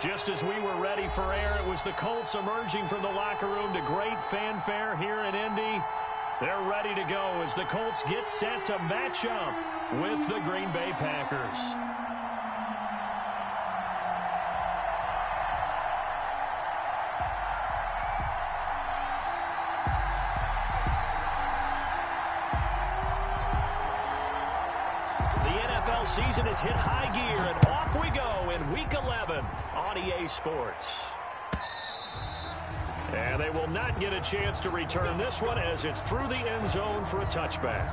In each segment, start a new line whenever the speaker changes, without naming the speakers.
Just as we were ready for air, it was the Colts emerging from the locker room to great fanfare here in Indy. They're ready to go as the Colts get set to match up with the Green Bay Packers. Season has hit high gear, and off we go in Week 11 on EA Sports. And they will not get a chance to return this one as it's through the end zone for a touchback.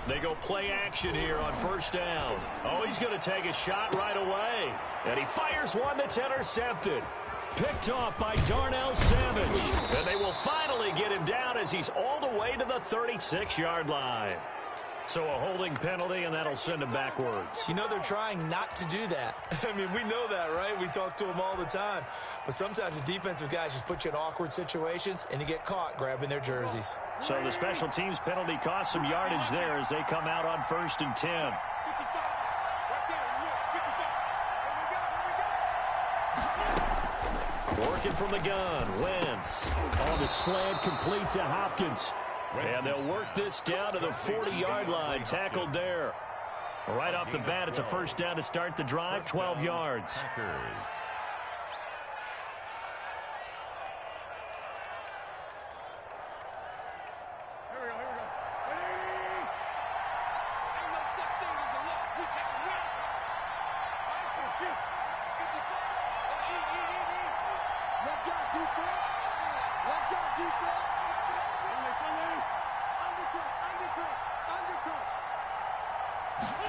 They go play action here on first down. Oh, he's going to take a shot right away. And he fires one that's intercepted. Picked off by Darnell Savage. And they will finally get him down as he's all the way to the 36-yard line. So a holding penalty, and that'll send him backwards.
You know, they're trying not to do that. I mean, we know that, right? We talk to them all the time. But sometimes the defensive guys just put you in awkward situations, and you get caught grabbing their jerseys.
So the special teams penalty cost some yardage there as they come out on 1st and 10. Working from the gun, Wentz. On the slant, complete to Hopkins. And they'll work this down to the 40-yard line, tackled there. Right off the bat, it's a first down to start the drive, 12 yards.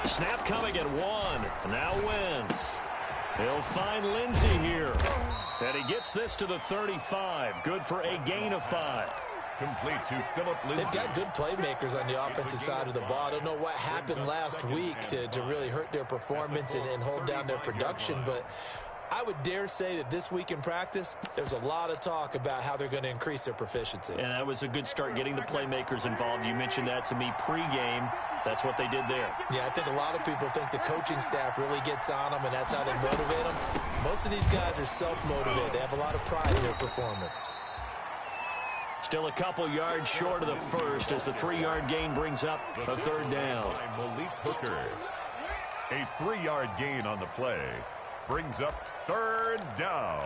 Snap coming at 1. Now Wentz. He'll find Lindsey here. And he gets this to the 35. Good for a gain of 5.
Complete to Philip Lindsey.
They've got good playmakers on the offensive side of the ball. I don't know what happened last week to really hurt their performance and hold down their production, but I would dare say that this week in practice, there's a lot of talk about how they're going to increase their proficiency.
And that was a good start getting the playmakers involved. You mentioned that to me pregame. That's what they did there.
Yeah, I think a lot of people think the coaching staff really gets on them, and that's how they motivate them. Most of these guys are self-motivated. They have a lot of pride in their performance.
Still a couple yards short of the first as the 3-yard gain brings up a third down.
Malik Hooker. A 3-yard gain on the play brings up third down.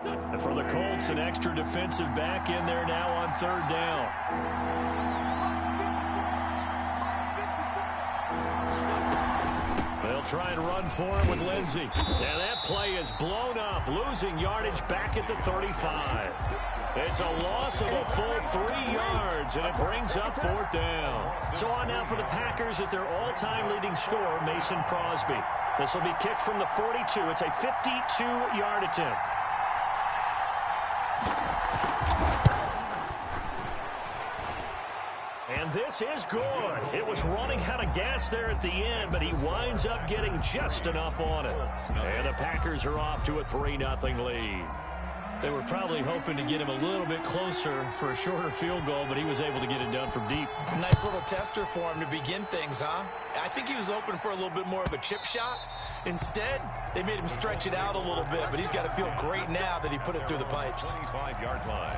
And for the Colts, an extra defensive back in there now on third down. They'll try and run for him with Lindsey. And that play is blown up, losing yardage back at the 35. It's a loss of a full 3 yards, and it brings up fourth down. So on now for the Packers at their all-time leading scorer, Mason Crosby. This will be kicked from the 42. It's a 52-yard attempt. And this is good. It was running out of gas there at the end, but he winds up getting just enough on it. And the Packers are off to a 3-0 lead. They were probably hoping to get him a little bit closer for a shorter field goal, but he was able to get it done from deep.
Nice little tester for him to begin things, huh? I think he was hoping for a little bit more of a chip shot. Instead, they made him stretch it out a little bit, but he's got to feel great now that he put it through the pipes.
25-yard line.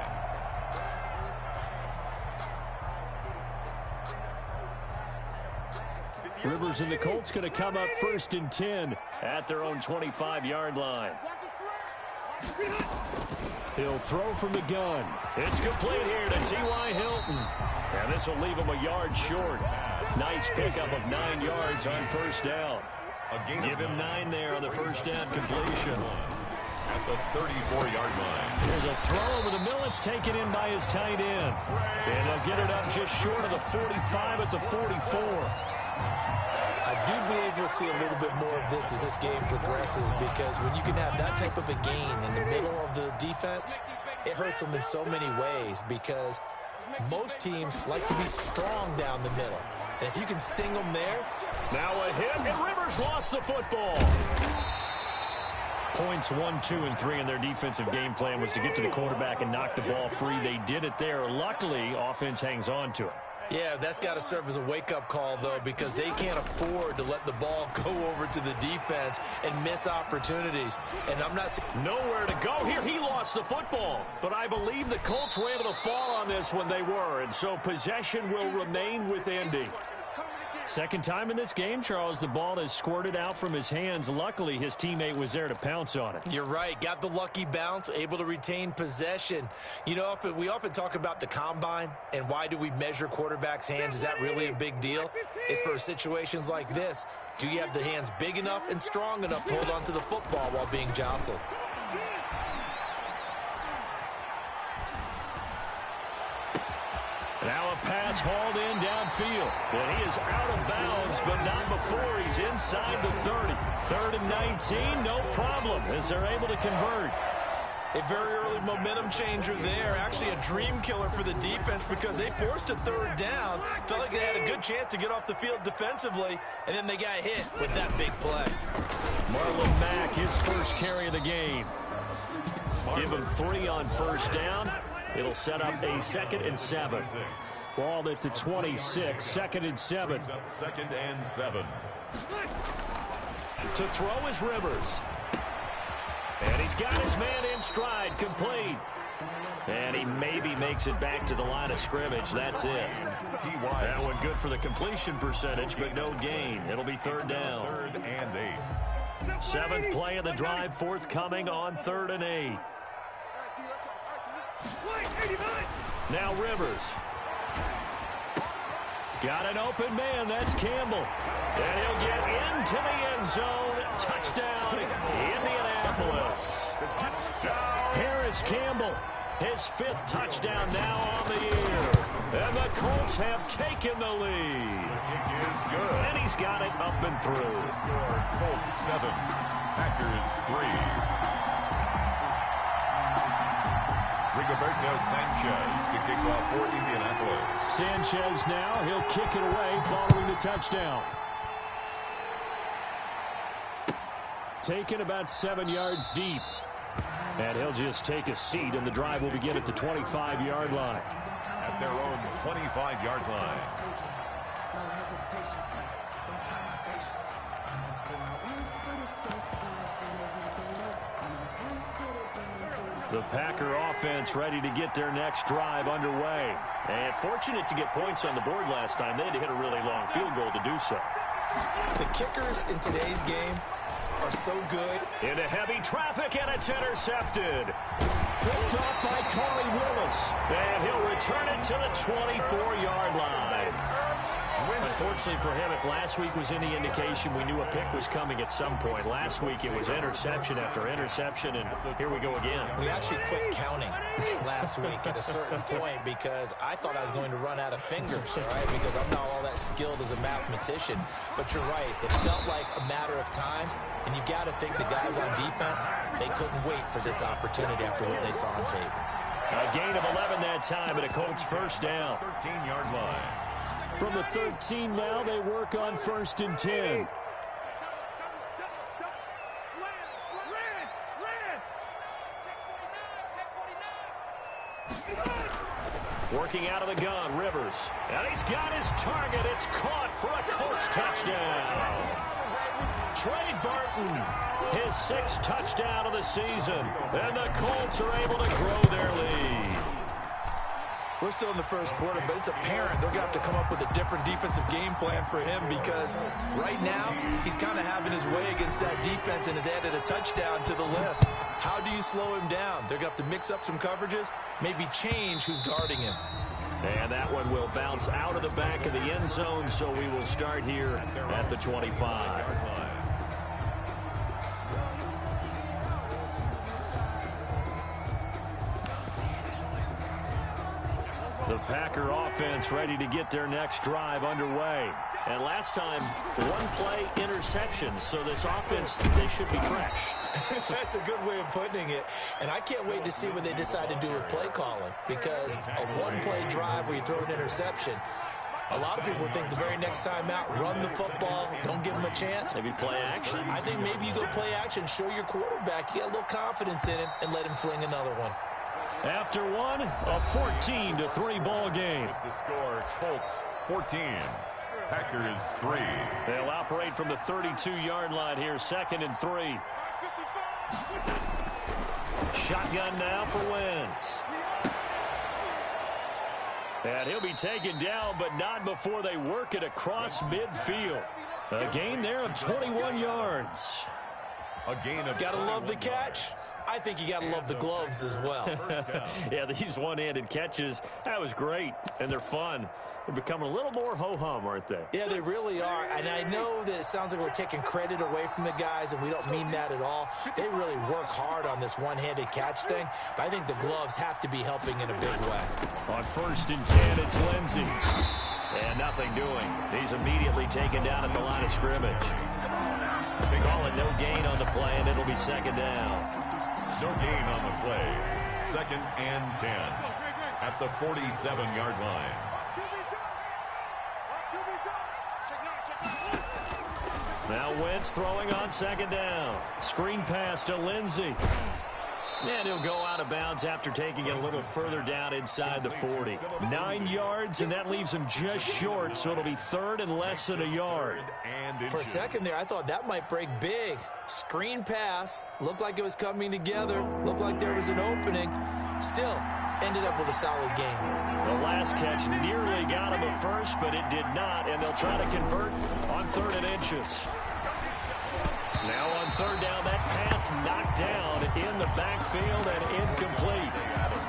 Rivers and the Colts going to come up 1st and 10 at their own 25-yard line. He'll throw from the gun. It's complete here to T.Y. Hilton. And this will leave him a yard short. Nice pickup of 9 yards on first down. Give him 9 there on the first down completion.
At the 34-yard line.
There's a throw over the middle. It's taken in by his tight end. And they'll get it up just short of the 45 at the 44.
I do believe we'll see a little bit more of this as this game progresses, because when you can have that type of a gain in the middle of the defense, it hurts them in so many ways, because most teams like to be strong down the middle. And if you can sting them there.
Now a hit, and Rivers lost the football. Points 1, 2, and 3 in their defensive game plan was to get to the quarterback and knock the ball free. They did it there. Luckily, offense hangs on to it.
Yeah, that's got to serve as a wake-up call, though, because they can't afford to let the ball go over to the defense and miss opportunities. And I'm not seeing
nowhere to go here. He lost the football. But I believe the Colts were able to fall on this when they were, and so possession will remain with Indy. Second time in this game, Charles, the ball has squirted out from his hands. Luckily, his teammate was there to pounce on it.
You're right. Got the lucky bounce, able to retain possession. You know, we often talk about the combine and why do we measure quarterbacks' hands. Is that really a big deal? It's for situations like this. Do you have the hands big enough and strong enough to hold on to the football while being jostled?
Now a pass hauled in downfield. And he is out of bounds, but not before he's inside the 30. 3rd and 19, no problem, as they're able to convert.
A very early momentum changer there. Actually a dream killer for the defense, because they forced a 3rd down. Felt like they had a good chance to get off the field defensively, and then they got hit with that big play.
Marlon Mack, his first carry of the game. Give him 3 on first down. It'll set up a 2nd and 7. Ball at the 26, 2nd and 7.
2nd and 7.
To throw is Rivers. And he's got his man in stride, complete. And he maybe makes it back to the line of scrimmage. That's it. That one good for the completion percentage, but no gain. It'll be 3rd down.
3rd and 8.
7th play of the drive, forthcoming on 3rd and 8. Now Rivers. Got an open man. That's Campbell. And he'll get into the end zone. Touchdown, Indianapolis. Harris Campbell, his 5th touchdown now on the year. And the Colts have taken the lead.
The kick is good.
And he's got it up and through.
Score, Colts 7, Packers 3. Rigoberto Sanchez to kick off for Indianapolis.
Sanchez now, he'll kick it away following the touchdown. Taken about 7 yards deep. And he'll just take a seat, and the drive will begin at the 25-yard line.
At their own 25-yard line.
The Packer offense ready to get their next drive underway. And fortunate to get points on the board last time. They had to hit a really long field goal to do so.
The kickers in today's game are so good.
Into heavy traffic, and it's intercepted. Picked off by Corey Willis. And he'll return it to the 24-yard line. Unfortunately for him, if last week was any indication, we knew a pick was coming at some point. Last week it was interception after interception, and here we go again.
We actually quit counting last week at a certain point, because I thought I was going to run out of fingers, all right, because I'm not all that skilled as a mathematician. But you're right, it felt like a matter of time, and you got to think the guys on defense, they couldn't wait for this opportunity after what they saw on tape.
A gain of 11 that time, and a Colts first down.
13-yard line.
From the 13 now, they work on 1st and 10. Working out of the gun, Rivers. And he's got his target. It's caught for a Colts touchdown. Trey Burton, his 6th touchdown of the season. And the Colts are able to grow their lead.
We're still in the first quarter, but it's apparent they're going to have to come up with a different defensive game plan for him, because right now he's kind of having his way against that defense and has added a touchdown to the list. How do you slow him down? They're going to have to mix up some coverages, maybe change who's guarding him.
And that one will bounce out of the back of the end zone, so we will start here at the 25. The Packer offense ready to get their next drive underway. And last time, one-play interception. So this offense, they should be fresh.
That's a good way of putting it. And I can't wait to see what they decide to do with play calling. Because a one-play drive where you throw an interception, a lot of people think the very next time out, run the football, don't give them a chance.
Maybe play action.
I think maybe you go play action, show your quarterback, you get a little confidence in him, and let him fling another one.
After one, a 14-3 ball game.
The score, Colts 14, Packers 3.
They'll operate from the 32-yard line here, 2nd and 3. Shotgun now for Wentz. And he'll be taken down, but not before they work it across midfield. A gain there of 21 yards.
A gain of
Gotta love the catch. I think you gotta love the gloves as well.
Yeah, these one-handed catches, that was great, and they're fun. They're becoming a little more ho-hum, aren't they?
Yeah, they really are. And I know that it sounds like we're taking credit away from the guys, and we don't mean that at all. They really work hard on this one-handed catch thing, but I think the gloves have to be helping in a big way.
On 1st and 10, it's Lindsey. And nothing doing. He's immediately taken down at the line of scrimmage. Call it no gain on the play, and it'll be 2nd down.
No gain on the play. 2nd and 10 at the 47-yard line.
Now Wentz throwing on 2nd down. Screen pass to Lindsey. And he'll go out of bounds after taking it a little further down inside the 40. 9 yards, and that leaves him just short, so it'll be 3rd and less than a yard.
For a second there, I thought that might break big. Screen pass. Looked like it was coming together. Looked like there was an opening. Still, ended up with a solid game.
The last catch nearly got him a first, but it did not, and they'll try to convert on 3rd and inches. Now on 3rd down, that pass knocked down in the backfield and incomplete.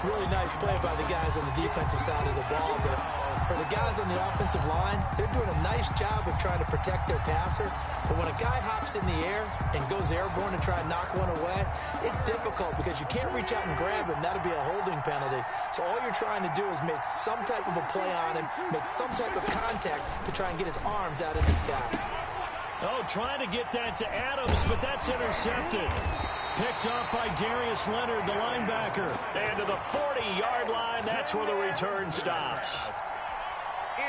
Really nice play by the guys on the defensive side of the ball, but for the guys on the offensive line, they're doing a nice job of trying to protect their passer. But when a guy hops in the air and goes airborne and try and knock one away, it's difficult because you can't reach out and grab him. That'll be a holding penalty. So all you're trying to do is make some type of a play on him, make some type of contact to try and get his arms out of the sky.
Oh, trying to get that to Adams, but that's intercepted. Picked up by Darius Leonard, the linebacker. And to the 40-yard line, that's where the return stops.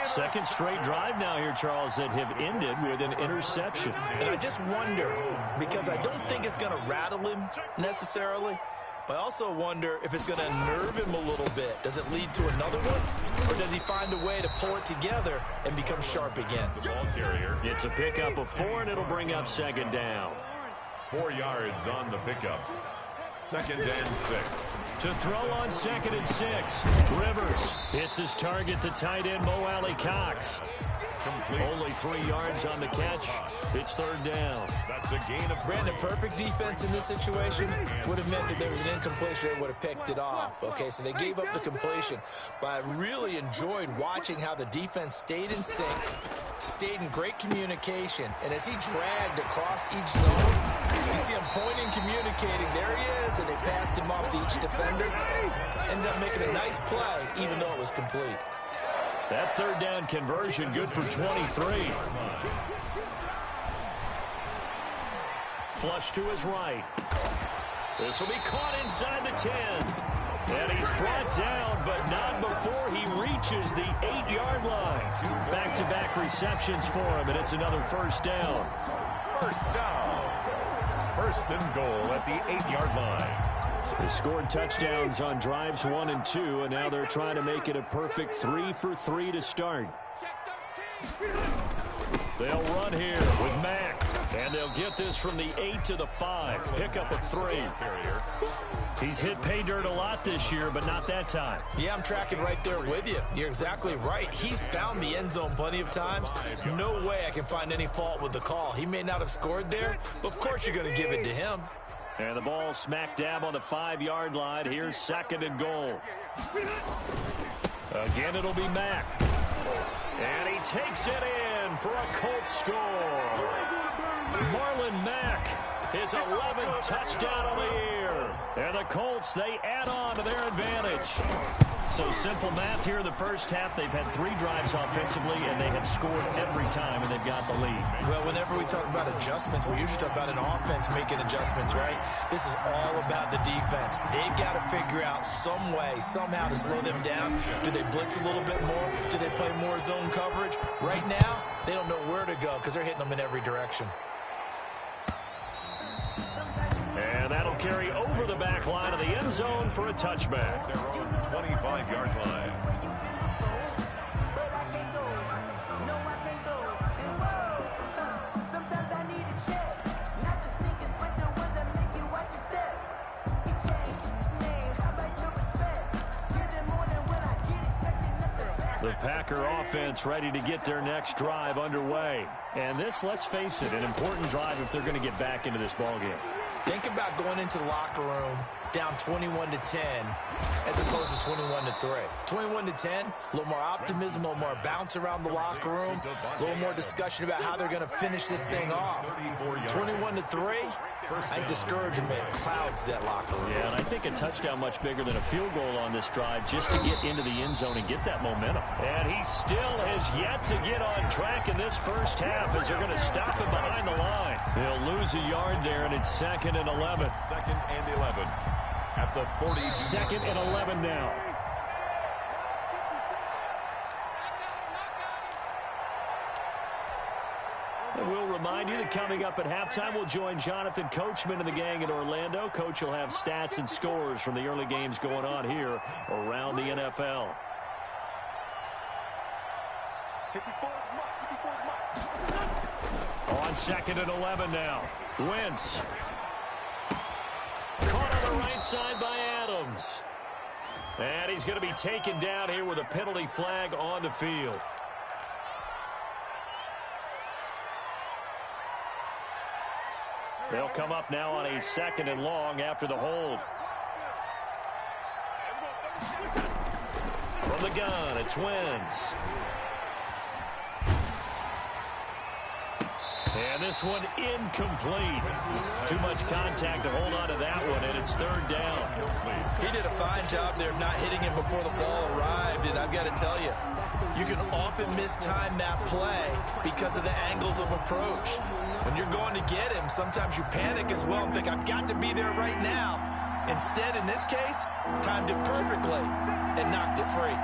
2nd straight drive now here, Charles, that have ended with an interception.
And I just wonder, because I don't think it's going to rattle him necessarily, but I also wonder if it's going to nerve him a little bit. Does it lead to another one? Or does he find a way to pull it together and become sharp again?
The ball carrier.
It's a pickup of 4, and it'll bring up 2nd down.
4 yards on the pickup. 2nd and 6.
To throw on 2nd and 6. Rivers hits his target, the tight end, Mo Alley Cox.
Complete.
Only 3 yards on the catch. It's 3rd down.
That's a gain of
Brandon, perfect defense in this situation would have meant that there was an incompletion. They would have picked it off. Okay, so they gave up the completion. But I really enjoyed watching how the defense stayed in sync, stayed in great communication. And as he dragged across each zone, you see him pointing, communicating. There he is, and they passed him off to each defender. Ended up making a nice play, even though it was complete.
That 3rd down conversion good for 23. Flush to his right. This will be caught inside the 10. And he's brought down, but not before he reaches the 8-yard line. Back-to-back receptions for him, and it's another 1st down.
1st down. 1st and goal at the 8-yard line.
They scored touchdowns on drives 1 and 2, and now they're trying to make it a perfect 3 for 3 to start. They'll run here with Mack, and they'll get this from the 8 to the 5. Pickup of 3. He's hit pay dirt a lot this year, but not that time.
Yeah, I'm tracking right there with you. You're exactly right. He's found the end zone plenty of times. No way I can find any fault with the call. He may not have scored there, but of course you're going to give it to him.
And the ball smack dab on the 5-yard line. Here's 2nd and goal. Again, it'll be Mack. And he takes it in for a Colts score. Marlon Mack, his 11th touchdown of the year. And the Colts, they add on to their advantage. So simple math here in the first half. They've had 3 drives offensively, and they have scored every time, and they've got the lead.
Well, whenever we talk about adjustments, we usually talk about an offense making adjustments, right? This is all about the defense. They've got to figure out some way, somehow to slow them down. Do they blitz a little bit more? Do they play more zone coverage? Right now, they don't know where to go because they're hitting them in every direction.
And that'll carry over the back line of the end zone for a touchback.
Their own 25-yard line.
The Packer offense ready to get their next drive underway. And this, let's face it, an important drive if they're going to get back into this ballgame.
Think about going into the locker room down 21-10 as opposed to 21-3. 21-10, a little more optimism, a little more bounce around the locker room, a little more discussion about how they're going to finish this thing off. 21-3, I think discouragement clouds that locker room.
Yeah, and I think a touchdown much bigger than a field goal on this drive just to get into the end zone and get that momentum. And he still has yet to get on track in this first half as they're going to stop him behind the line. He'll lose a yard there, and it's 2nd and 11.
2nd and 11 at the 40.
2nd and 11 now. And we'll remind you that coming up at halftime, we'll join Jonathan Coachman and the gang in Orlando. Coach will have stats and scores from the early games going on here around the NFL. On 2nd and 11 now. Wentz. Caught on the right side by Adams. And he's going to be taken down here with a penalty flag on the field. They'll come up now on a 2nd and long after the hold. From the gun, it's Wentz. And this one incomplete. Too much contact to hold on to that one, and it's 3rd down.
He did a fine job there of not hitting him before the ball arrived, and I've got to tell you, you can often mistime that play because of the angles of approach. When you're going to get him, sometimes you panic as well and think, I've got to be there right now. Instead, in this case, timed it perfectly and knocked it free.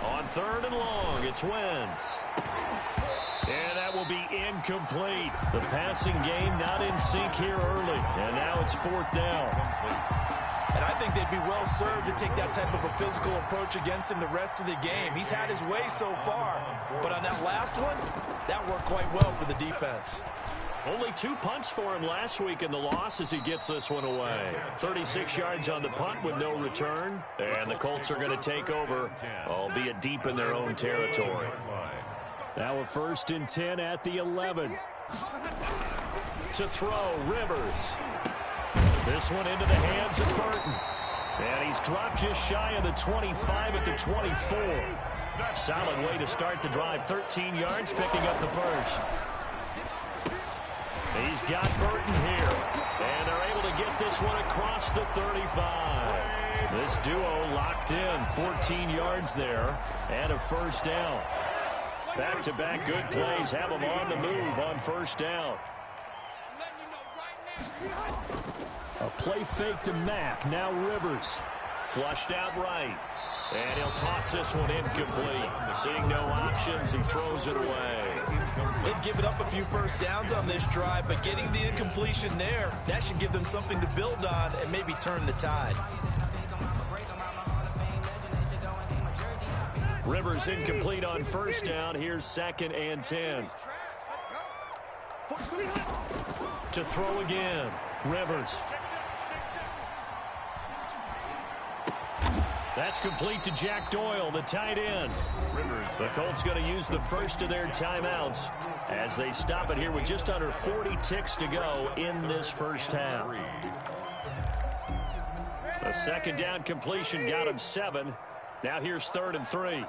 On 3rd and long, it's Wentz. And that will be incomplete. The passing game not in sync here early. And now it's 4th down.
And I think they'd be well served to take that type of a physical approach against him the rest of the game. He's had his way so far. But on that last one, that worked quite well for the defense.
Only 2 punts for him last week in the loss as he gets this one away. 36 yards on the punt with no return. And the Colts are going to take over, albeit deep in their own territory. Now a 1st and 10 at the 11. To throw, Rivers. This one into the hands of Burton. And he's dropped just shy of the 25 at the 24. Solid way to start the drive. 13 yards, picking up the first. He's got Burton here. And they're able to get this one across the 35. This duo locked in. 14 yards there and a 1st down. Back-to-back good plays have them on the move on 1st down. A play fake to Mack. Now Rivers. Flushed out right. And he'll toss this one incomplete. Seeing no options, he throws it away.
They've given up a few 1st downs on this drive, but getting the incompletion there, that should give them something to build on and maybe turn the tide.
Rivers incomplete on 1st down. Here's 2nd and 10. To throw again. Rivers. That's complete to Jack Doyle, the tight end. Rivers. The Colts going to use the first of their timeouts as they stop it here with just under 40 ticks to go in this first half. The 2nd down completion got him 7. Now here's 3rd and 3.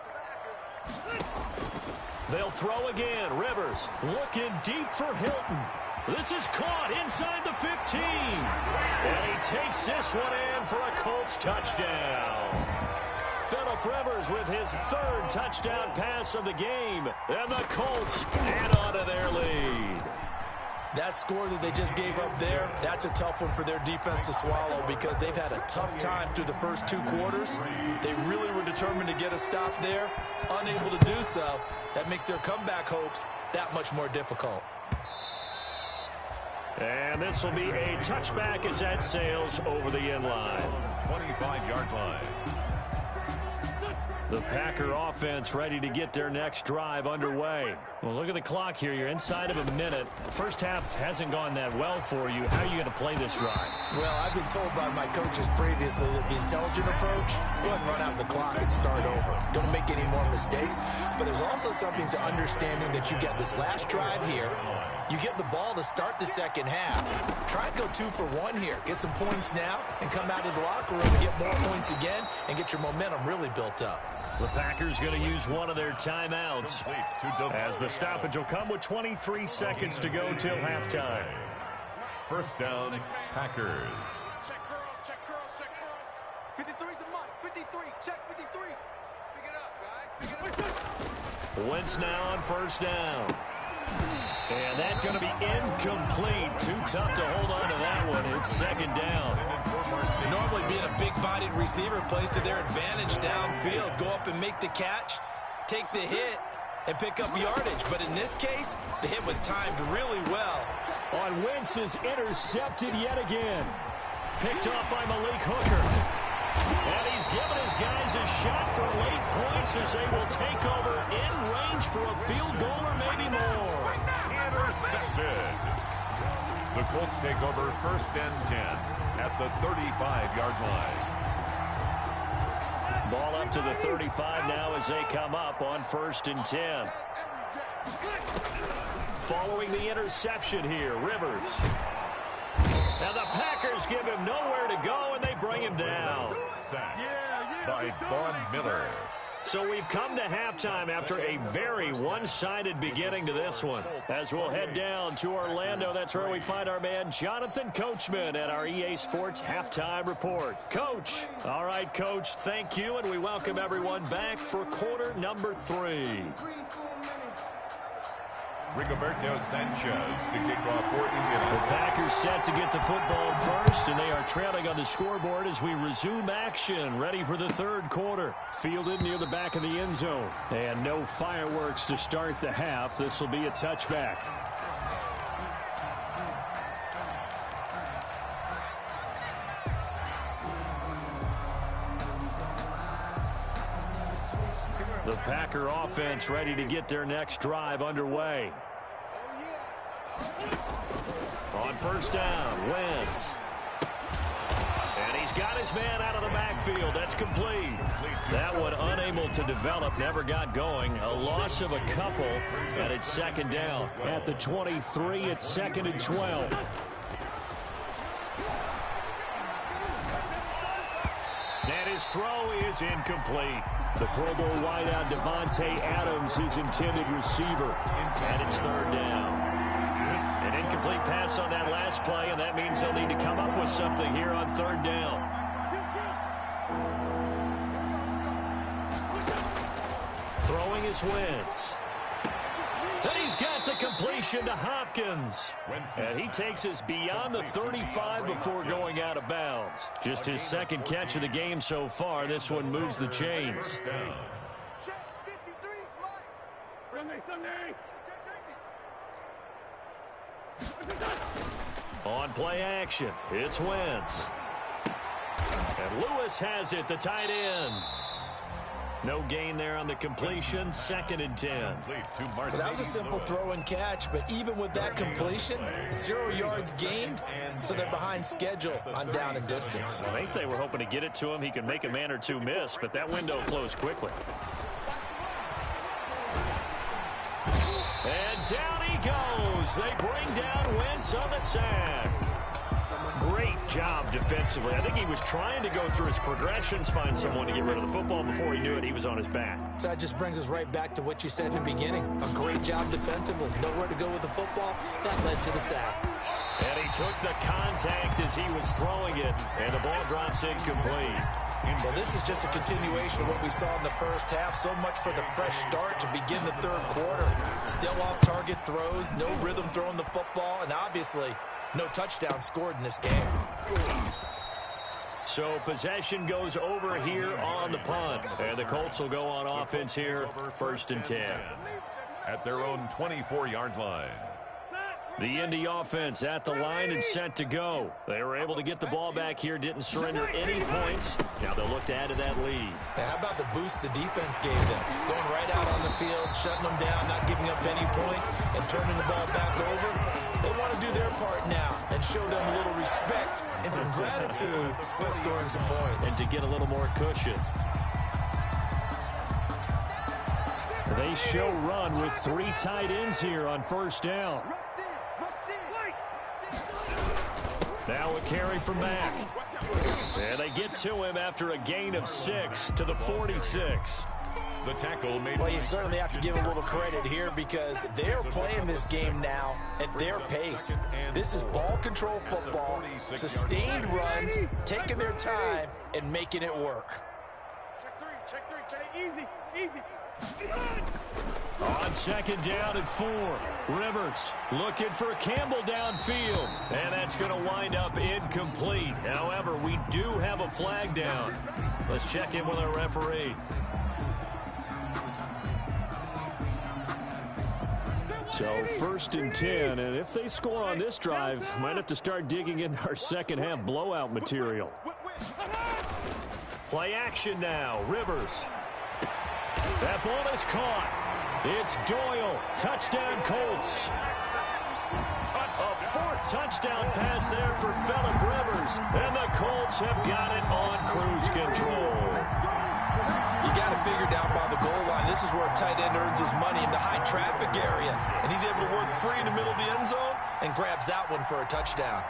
They'll throw again. Rivers looking deep for Hilton. This is caught inside the 15. And he takes this one in for a Colts touchdown. Phillip Rivers with his third touchdown pass of the game. And the Colts add on to their lead.
That score that they just gave up there, that's a tough one for their defense to swallow because they've had a tough time through the first 2 quarters. They really were determined to get a stop there, unable to do so. That makes their comeback hopes that much more difficult.
And this will be a touchback as that sails over the end line.
25-yard line.
The Packer offense ready to get their next drive underway. Well, look at the clock here. You're inside of a minute. The first half hasn't gone that well for you. How are you going to play this drive?
Well, I've been told by my coaches previously that the intelligent approach, go ahead and run out the clock and start over. Don't make any more mistakes. But there's also something to understanding that you get this last drive here. You get the ball to start the second half. Try and go 2 for 1 here. Get some points now and come out of the locker room and get more points again and get your momentum really built up.
The Packers going to use one of their timeouts as the stoppage will come with 23 seconds to go till halftime.
First down, Packers.
Check curls, check curls, check curls. 53's the mark. 53, check 53. Pick it up, guys. Pick it up.
Wentz now on first down. And that's going to be incomplete. Too tough to hold on to that one. It's second down.
Normally being a big-bodied receiver plays to their advantage downfield. Go up and make the catch, take the hit, and pick up yardage. But in this case, the hit was timed really well.
On Wentz is intercepted yet again. Picked off by Malik Hooker. And he's given his guys a shot for late points as they will take over in range for a field goal or maybe more.
Intercepted. The Colts take over first and 10 at the 35-yard line.
Ball up to the 35 now as they come up on first and 10. Following the interception here, Rivers. And the Packers give him nowhere to go, and they bring him down.
Sack by Von Miller.
So we've come to halftime after a very one-sided beginning to this one. As we'll head down to Orlando, that's where we find our man Jonathan Coachman at our EA Sports Halftime Report. Coach. All right, Coach, thank you, and we welcome everyone back for quarter number 3.
Rigoberto Sanchez to kick off for Indianapolis.
The Packers set to get the football first, and they are trailing on the scoreboard as we resume action, ready for the third quarter. Fielded near the back of the end zone. And no fireworks to start the half. This will be a touchback. The Packer offense ready to get their next drive underway. On first down, Wentz. And he's got his man out of the backfield. That's complete. That one unable to develop, never got going. A loss of a couple, and it's second down. At the 23, it's second and 12. And his throw is incomplete. The Pro Bowl wideout Devontae Adams, his intended receiver. And it's third down. An incomplete pass on that last play, and that means they'll need to come up with something here on third down. Throwing is Wentz. And he's got the completion to Hopkins. And he takes us beyond the 35 before going out of bounds. Just his second catch of the game so far. This one moves the chains. On play action, it's Wentz. And Lewis has it, the tight end. No gain there on the completion, second and 10.
Well, that was a simple throw and catch, but even with that completion, 0 yards gained, so they're behind schedule on down and distance.
I think they were hoping to get it to him. He could make a man or two miss, but that window closed quickly. And down he goes. They bring down Wentz on the sack. Great job defensively. I think he was trying to go through his progressions, find someone to get rid of the football. Before he knew it, he was on his back.
So that just brings us right back to what you said in the beginning. A great job defensively. Nowhere to go with the football. That led to the sack.
And he took the contact as he was throwing it, and the ball drops incomplete.
Well, this is just a continuation of what we saw in the first half. So much for the fresh start to begin the third quarter. Still off-target throws, no rhythm throwing the football, and obviously no touchdown scored in this game.
So possession goes over here on the punt. And the Colts will go on offense here, 1st and 10.
At their own 24-yard line.
The Indy offense at the line and set to go. They were able to get the ball back here, didn't surrender any points. Now they'll look to add to that lead.
Now, how about the boost the defense gave them? Going right out on the field, shutting them down, not giving up any points, and turning the ball back over. They want to do their part now and show them a little respect and some gratitude by scoring some points.
And to get a little more cushion. They show run with 3 tight ends here on 1st down. Now a carry from Mack. And they get to him after a gain of 6 to the 46.
The tackle made.
Well, you certainly have to give a little credit here because they're playing this game now at their pace. This is ball control football, sustained runs, taking their time, and making it work.
Check 3, easy.
On 2nd down and 4. Rivers looking for Campbell downfield. And that's going to wind up incomplete. However, we do have a flag down. Let's check in with our referee. So 1st and 10. And if they score on this drive, might have to start digging in our second half blowout material. Play action now. Rivers. That ball is caught. It's Doyle. Touchdown, Colts. A 4th touchdown pass there for Phillip Rivers. And the Colts have got it on cruise control.
You got to figure down by the goal line. This is where a tight end earns his money in the high traffic area. And he's able to work free in the middle of the end zone and grabs that one for a touchdown.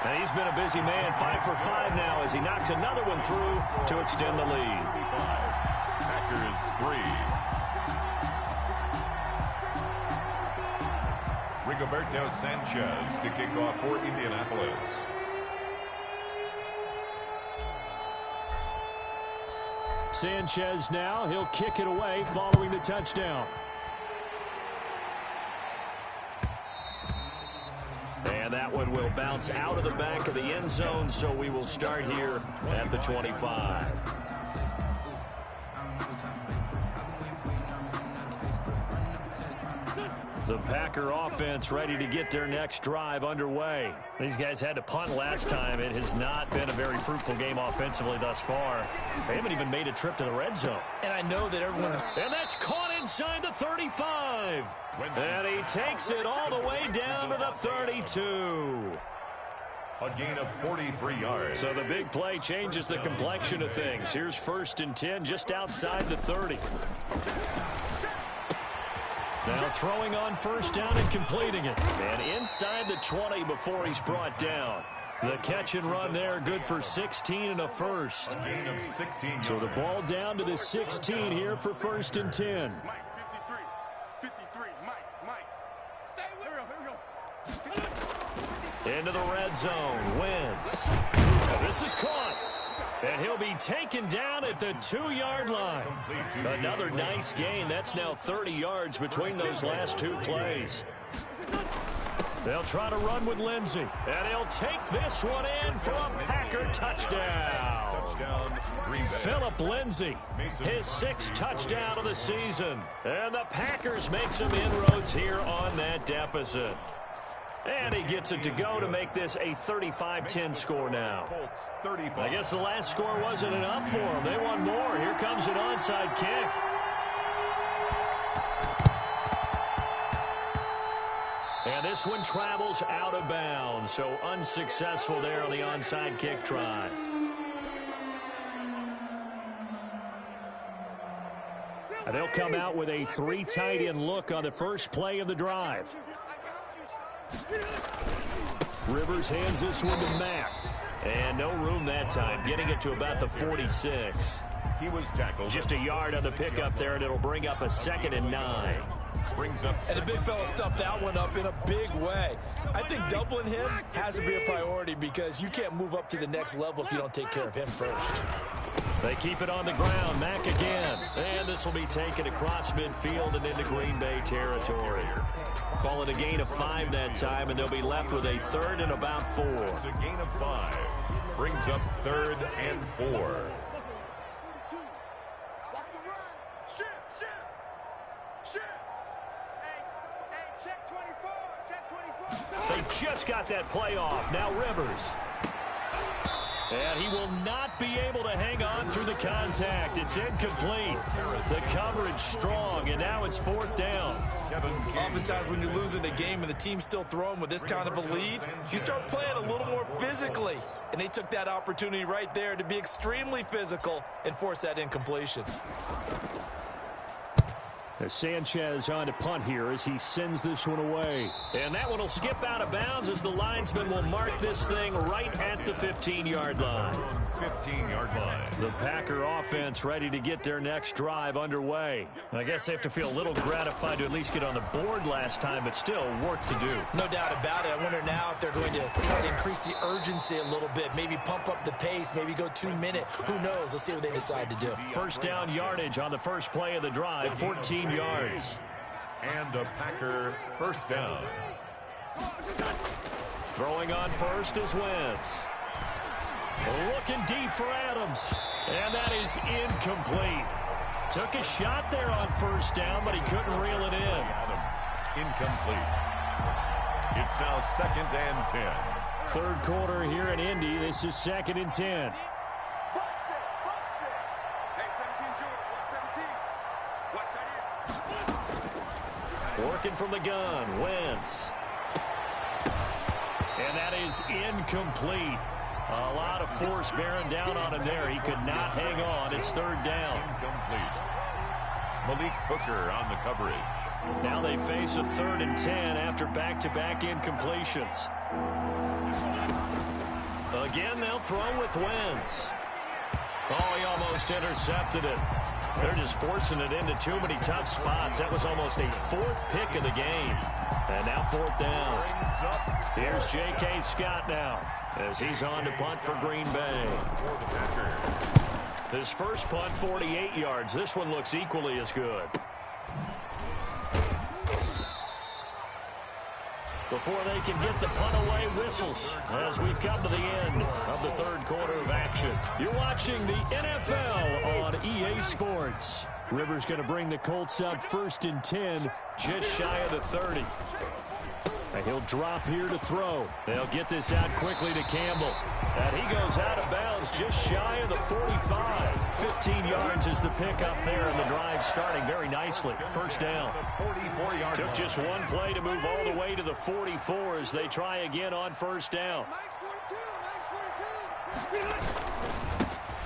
And he's been a busy man, 5 for 5 now as he knocks another one through to extend the lead.
Packers 3. Rigoberto Sanchez to kick off for Indianapolis.
Sanchez now, he'll kick it away following the touchdown. And that one will bounce out of the back of the end zone, so we will start here at the 25. The Packer offense ready to get their next drive underway. These guys had to punt last time. It has not been a very fruitful game offensively thus far. They haven't even made a trip to the red zone.
And I know that everyone's...
And that's caught inside the 35. And he takes it all the way down to the 32.
A gain of 43 yards.
So the big play changes the complexion of things. Here's 1st and 10 just outside the 30. Now throwing on 1st down and completing it. And inside the 20 before he's brought down. The catch and run there, good for 16 and a first.
A gain of 16 yards.
So the ball down to the 16 here for 1st and 10.
Mike, 53, Mike. Stay with him.
Into the red zone. Wentz. This is caught. And he'll be taken down at the 2-yard line. Another nice gain. That's now 30 yards between those last 2 plays. They'll try to run with Lindsey. And he'll take this one in for a Packer touchdown. Phillip Lindsey, his 6th touchdown of the season. And the Packers make some inroads here on that deficit. And he gets it to go to make this a 35-10 score now. I guess the last score wasn't enough for them. They want more. Here comes an onside kick. And this one travels out of bounds, so unsuccessful there on the onside kick try. And they'll come out with a 3 tight end look on the first play of the drive. Rivers hands this one to Mack. And no room that time, getting it to about the 46.
He was tackled.
Just a yard on the pickup there, and it'll bring up a 2nd and 9.
Brings up
And the big fella stuffed that one up in a big way. I think doubling him has to be a priority because you can't move up to the next level if you don't take care of him first.
They keep it on the ground. Mack again. And this will be taken across midfield and into Green Bay territory. Call it a gain of 5 that time, and they'll be left with a 3rd and about 4.
It's a gain of 5. Brings up 3rd and 4.
They just got that play off. Now Rivers. And he will not be able to hang on through the contact. It's incomplete. The coverage strong, and now it's 4th down.
Oftentimes when you're losing a game and the team's still throwing with this kind of a lead, you start playing a little more physically. And they took that opportunity right there to be extremely physical and force that incompletion.
As Sanchez on to punt here as he sends this one away. And that one will skip out of bounds as the linesman will mark this thing right at the 15-yard line.
15-yard line.
The Packer offense ready to get their next drive underway. I guess they have to feel a little gratified to at least get on the board last time, but still work to do.
No doubt about it. I wonder now if they're going to try to increase the urgency a little bit, maybe pump up the pace, maybe go 2-minute. Who knows? Let's see what they decide to do.
1st down yardage on the first play of the drive, 14 yards.
And a Packer 1st down.
Throwing on first is Wentz. Looking deep for Adams. And that is incomplete. Took a shot there on 1st down, but he couldn't reel it in.
Adams, incomplete. It's now 2nd and 10.
3rd quarter here in Indy. This is 2nd and 10. Working from the gun, Wentz. And that is incomplete. A lot of force bearing down on him there. He could not hang on. It's 3rd down.
Incomplete. Malik Hooker on the coverage.
Now they face a 3rd and 10 after back-to-back incompletions. Again, they'll throw with Wentz. Oh, he almost intercepted it. They're just forcing it into too many tough spots. That was almost a 4th pick of the game. And now 4th down. Here's J.K. Scott now as he's on to punt for Green Bay. His first punt, 48 yards. This one looks equally as good. Before they can get the punt away, whistles as we've come to the end of the 3rd quarter of action. You're watching the NFL on EA Sports. Rivers going to bring the Colts up 1st and 10, just shy of the 30. And he'll drop here to throw. They'll get this out quickly to Campbell. And he goes out of bounds just shy of the 45. 15 yards is the pickup there, and the drive starting very nicely. 1st down. Took just one play to move all the way to the 44 as they try again on 1st down.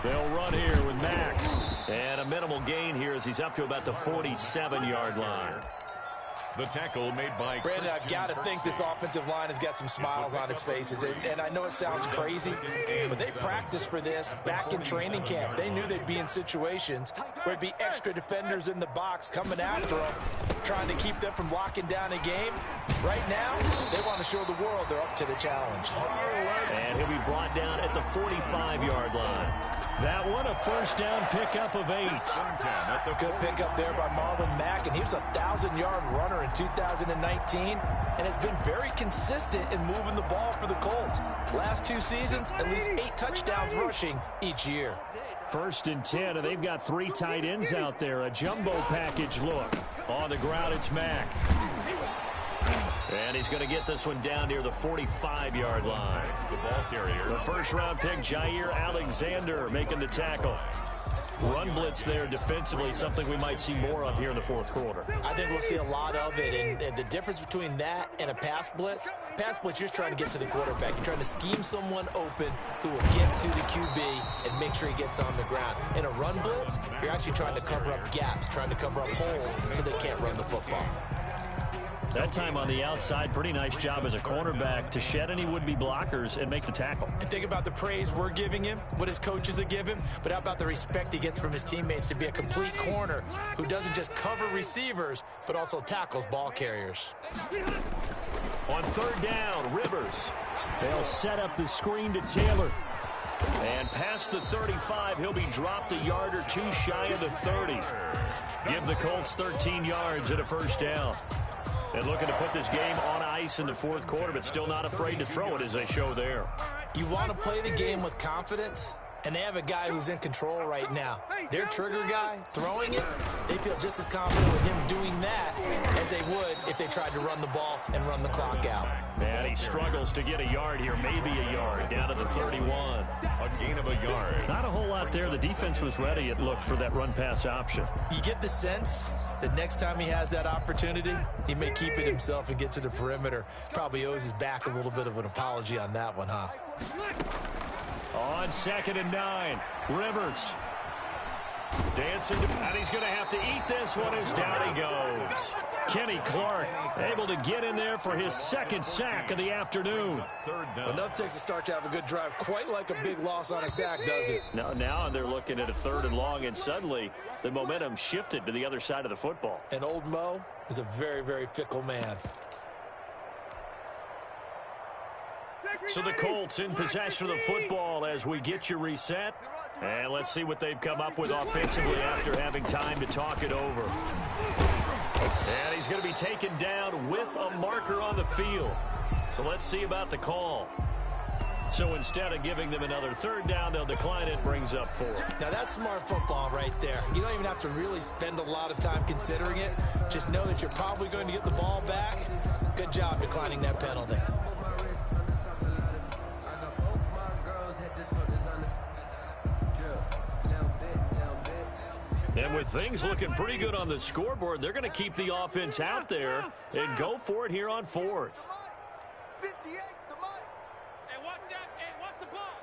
They'll run here with Mack. And a minimal gain here as he's up to about the 47-yard line.
The tackle made by
Brandon, I've got to think this offensive line has got some smiles on its faces. And I know it sounds crazy, but they practiced for this back in training camp. They knew they'd be in situations where it'd be extra defenders in the box coming after them, trying to keep them from locking down a game. Right now, they want to show the world they're up to the challenge.
And he'll be brought down at the 45-yard line. That one, a 1st down pickup of 8.
Good pickup there by Marlon Mack, and he was a 1,000-yard runner in 2019 and has been very consistent in moving the ball for the Colts. Last 2 seasons, at least 8 touchdowns rushing each year.
1st and 10, and they've got 3 tight ends out there. A jumbo package look. On the ground, it's Mack. And he's going to get this one down near the 45-yard line.
The ball carrier.
The 1st-round pick, Jair Alexander, making the tackle. Run blitz there defensively, something we might see more of here in the 4th quarter.
I think we'll see a lot of it, and the difference between that and a pass blitz, you're just trying to get to the quarterback. You're trying to scheme someone open who will get to the QB and make sure he gets on the ground. In a run blitz, you're actually trying to cover up gaps, trying to cover up holes so they can't run the football.
That time on the outside, pretty nice job as a cornerback to shed any would-be blockers and make the tackle.
And think about the praise we're giving him, what his coaches are giving, but how about the respect he gets from his teammates to be a complete corner who doesn't just cover receivers, but also tackles ball carriers.
On third down, Rivers. They'll set up the screen to Taylor. And past the 35, he'll be dropped a yard or two shy of the 30. Give the Colts 13 yards and a first down. And looking to put this game on ice in the fourth quarter, but still not afraid to throw it as they show there.
You want to play the game with confidence, and they have a guy who's in control right now. Their trigger guy, throwing it, they feel just as confident with him doing that as they would if they tried to run the ball and run the clock out.
And he struggles to get a yard here, maybe a yard, down to the 31.
A gain of a yard.
Not a whole lot there. The defense was ready, it looked, for that run-pass option.
You get the sense that next time he has that opportunity, he may keep it himself and get to the perimeter. Probably owes his back a little bit of an apology on that one, huh?
On 2nd and 9, Rivers. Dancing, and he's going to have to eat this one as down he goes. Kenny Clark able to get in there for his second sack of the afternoon.
Enough takes to start to have a good drive. Quite like a big loss on a sack, does it?
Now they're looking at a 3rd and long, and suddenly the momentum shifted to the other side of the football.
And old Mo is a very, very fickle man.
So the Colts in possession of the football as we get you reset. And let's see what they've come up with offensively after having time to talk it over. And he's going to be taken down with a marker on the field. So let's see about the call. So instead of giving them another 3rd down, they'll decline it, brings up 4.
Now that's smart football right there. You don't even have to really spend a lot of time considering it. Just know that you're probably going to get the ball back. Good job declining that penalty.
And with things looking pretty good on the scoreboard, they're going to keep the offense out there and go for it here on 4th.
58's the Mike. Hey, watch that. Hey, watch the ball.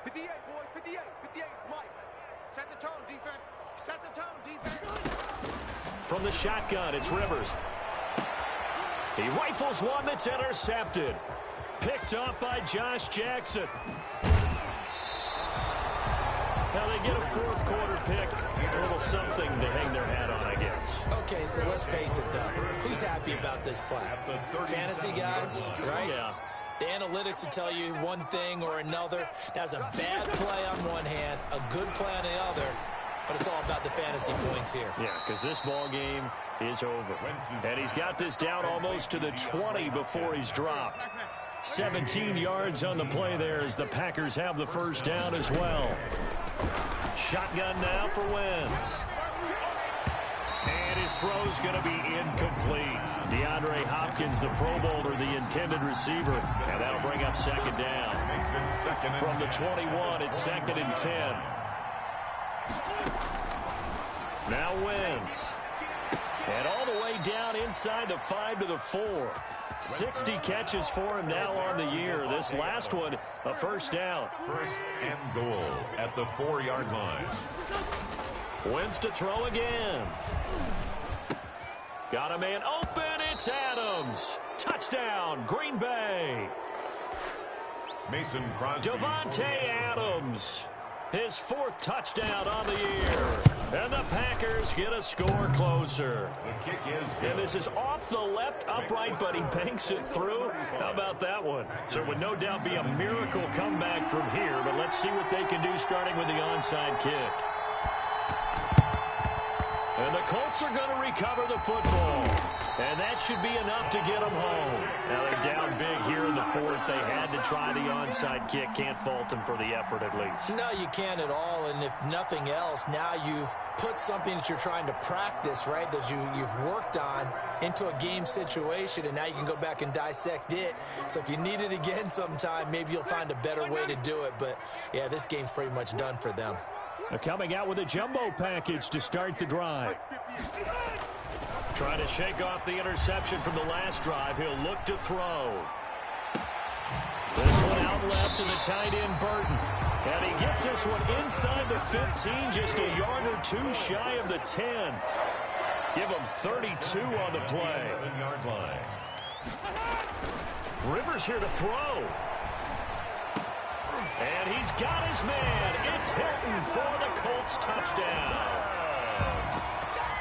58, boys. 58. 58's Mike. Set the tone, defense. Set the tone, defense.
From the shotgun, it's Rivers. He rifles one that's intercepted. Picked up by Josh Jackson. Now they get a 4th quarter pick. A little something to hang their hat on, I guess.
Okay, so let's face it, though. Who's happy about this play? Fantasy guys, right?
Yeah.
The analytics will tell you one thing or another. That's a bad play on one hand, a good play on the other, but it's all about the fantasy points here.
Yeah, because this ball game is over. And he's got this down almost to the 20 before he's dropped. 17 yards on the play there as the Packers have the first down as well. Shotgun now for Wentz. And his throw's going to be incomplete. DeAndre Hopkins, the Pro Bowler, the intended receiver. And that'll bring up 2nd down. From the 21, it's 2nd and 10. Now Wentz. And all the way down inside the 5 to the 4. 60 catches for him now on the year. This last one, a first down.
1st and goal at the 4-yard line.
Wentz to throw again. Got a man open. It's Adams. Touchdown, Green Bay.
Mason Crosby.
Devontae Adams. His 4th touchdown on the year. And the Packers get a score closer.
The kick is good.
And this is off the left upright, but he banks it through. How about that one? So it would no doubt be a miracle comeback from here, but let's see what they can do starting with the onside kick. And the Colts are going to recover the football. And that should be enough to get them home. Now they're down big here in the 4th. They had to try the onside kick. Can't fault them for the effort at least.
No, you can't at all. And if nothing else, now you've put something that you're trying to practice, right, that you've worked on into a game situation, and now you can go back and dissect it. So if you need it again sometime, maybe you'll find a better way to do it. But, yeah, this game's pretty much done for them.
Coming out with a jumbo package to start the drive. Trying to shake off the interception from the last drive. He'll look to throw. This one out left to the tight end, Burton. And he gets this one inside the 15, just a yard or two shy of the 10. Give him 32 on the play.
7-yard line.
Rivers here to throw. And he's got his man. It's Hilton for the Colts touchdown.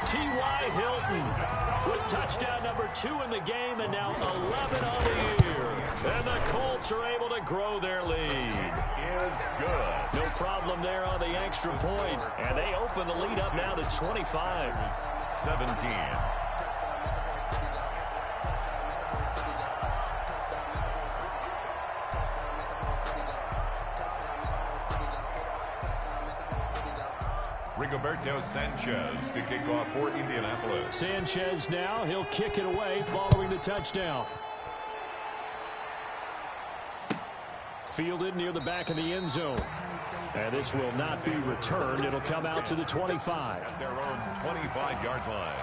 T.Y. Hilton with touchdown number 2 in the game and now 11 on the year. And the Colts are able to grow their lead.
Is good.
No problem there on the extra point. And they open the lead up now to 25.
17. Rigoberto Sanchez to kick off for Indianapolis.
Sanchez now, he'll kick it away following the touchdown. Fielded near the back of the end zone. And this will not be returned. It'll come out to the 25.
At their own 25-yard line.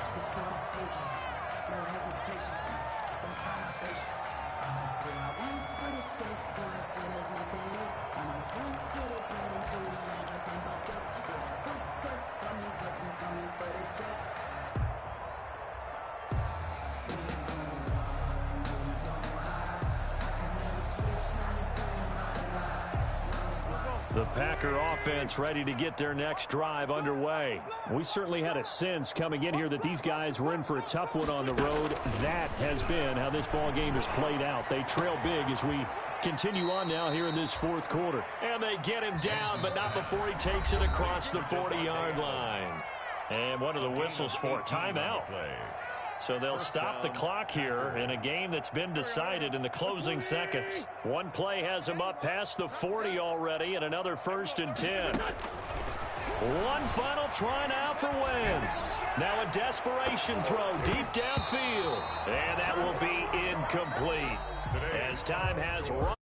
The Packer offense ready to get their next drive underway. We certainly had a sense coming in here that these guys were in for a tough one on the road. That has been how this ball game has played out. They trail big as we continue on now here in this fourth quarter. And they get him down, but not before he takes it across the 40-yard line. And what are the whistles for? Timeout. So they'll stop the clock here in a game that's been decided in the closing seconds. One play has him up past the 40 already and another 1st and 10. One final try now for Wentz. Now a desperation throw deep downfield. And that will be incomplete as time has run.